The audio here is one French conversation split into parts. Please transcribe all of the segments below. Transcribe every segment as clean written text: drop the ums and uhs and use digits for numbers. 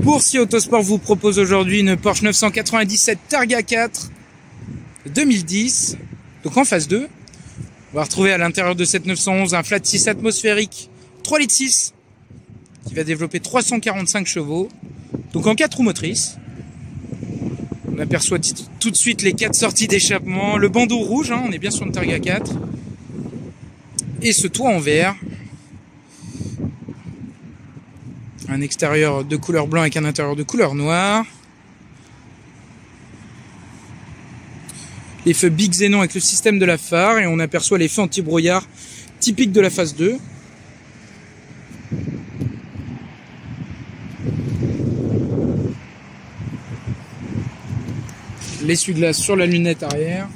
Boursier Autosport vous propose aujourd'hui une Porsche 997 Targa 4 2010. Donc en phase 2, on va retrouver à l'intérieur de cette 911 un flat 6 atmosphérique 3,6 litres qui va développer 345 chevaux. Donc en 4 roues motrices. On aperçoit tout de suite les 4 sorties d'échappement, le bandeau rouge, on est bien sur une Targa 4. Et ce toit en verre. Un extérieur de couleur blanc avec un intérieur de couleur noire. Les feux Big Xenon avec le système de la phare. Et on aperçoit les feux anti-brouillard typiques de la phase 2. L'essuie-glace sur la lunette arrière.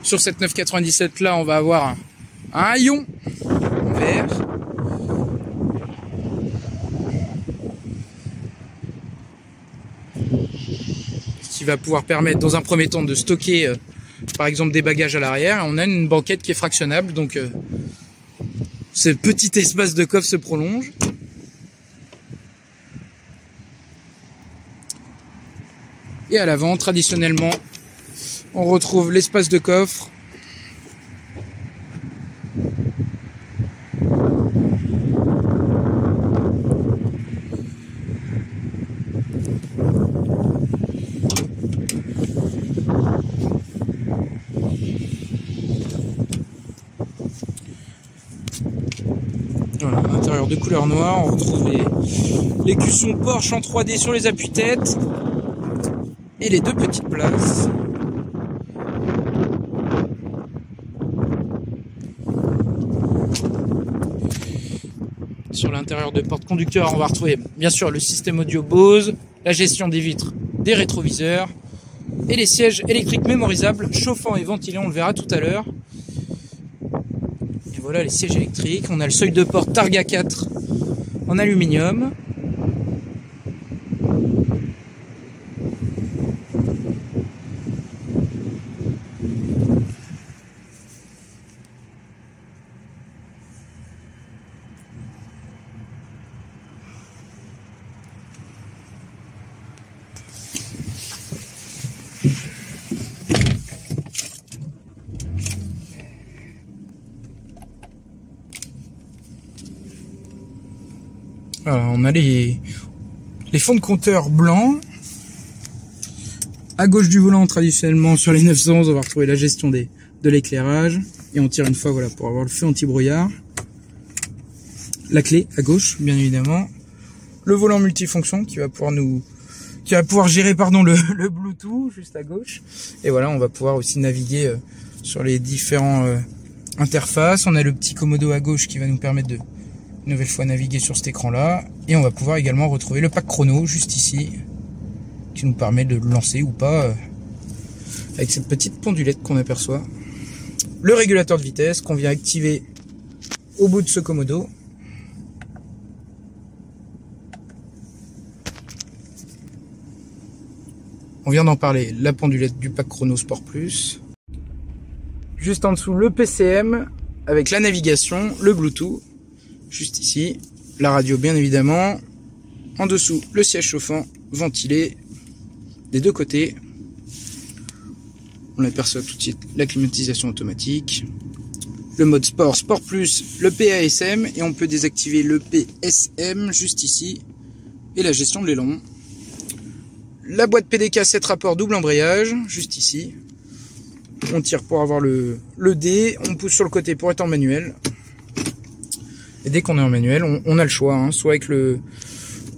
Sur cette 997 là, on va avoir un haillon vert. Ce qui va pouvoir permettre dans un premier temps de stocker par exemple des bagages à l'arrière. On a une banquette qui est fractionnable, donc ce petit espace de coffre se prolonge. Et à l'avant, traditionnellement, on retrouve l'espace de coffre. Voilà, intérieur de couleur noire, on retrouve les cuissons Porsche en 3D sur les appuis-têtes. Et les 2 petites places. Sur l'intérieur de porte-conducteur, on va retrouver bien sûr le système audio Bose, la gestion des vitres, des rétroviseurs et les sièges électriques mémorisables, chauffants et ventilés, on le verra tout à l'heure. Et voilà les sièges électriques. On a le seuil de porte Targa 4 en aluminium. Alors, on a les fonds de compteur blancs. À gauche du volant, traditionnellement sur les 911, on va retrouver la gestion de l'éclairage. Et on tire une fois, voilà, pour avoir le feu anti-brouillard. La clé à gauche, bien évidemment. Le volant multifonction qui va pouvoir gérer, le Bluetooth juste à gauche. Et voilà, on va pouvoir aussi naviguer sur les différents interfaces. On a le petit commodo à gauche qui va nous permettre de une nouvelle fois naviguer sur cet écran là, et on va pouvoir également retrouver le pack chrono juste ici qui nous permet de le lancer ou pas avec cette petite pendulette qu'on aperçoit. Le régulateur de vitesse qu'on vient activer au bout de ce commodo. On vient d'en parler, la pendulette du pack chrono Sport Plus. Juste en dessous le PCM avec la navigation, le Bluetooth. Juste ici, la radio bien évidemment. En dessous, le siège chauffant, ventilé des 2 côtés. On aperçoit tout de suite la climatisation automatique. Le mode sport, Sport Plus, le PASM. Et on peut désactiver le PSM juste ici. Et la gestion de l'élan. La boîte PDK 7 rapports double embrayage, juste ici. On tire pour avoir le D. On pousse sur le côté pour être en manuel. Et dès qu'on est en manuel, on a le choix, soit avec le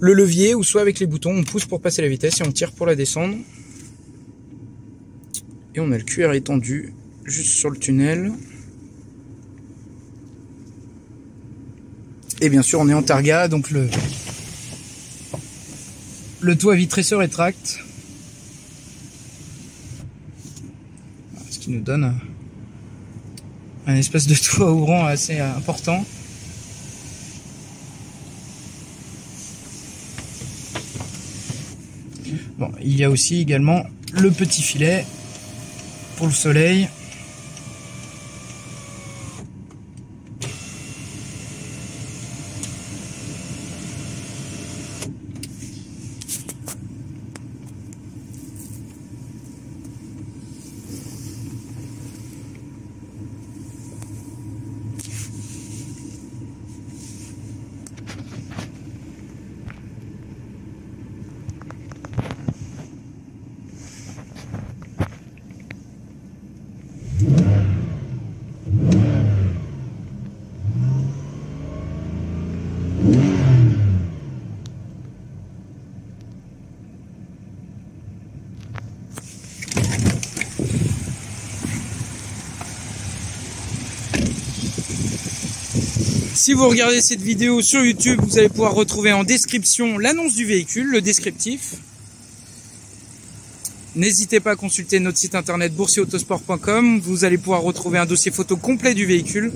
levier ou soit avec les boutons. On pousse pour passer la vitesse et on tire pour la descendre. Et on a le cuir étendu juste sur le tunnel. Et bien sûr, on est en Targa, donc le toit vitré se rétracte. Ce qui nous donne un espèce de toit ouvrant assez important. Bon, il y a aussi également le petit filet pour le soleil. Si vous regardez cette vidéo sur YouTube, vous allez pouvoir retrouver en description l'annonce du véhicule, le descriptif. N'hésitez pas à consulter notre site internet boursiautosport.com. Vous allez pouvoir retrouver un dossier photo complet du véhicule,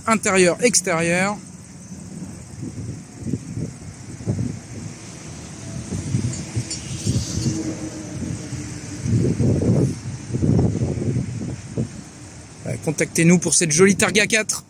intérieur, extérieur. Contactez-nous pour cette jolie Targa 4.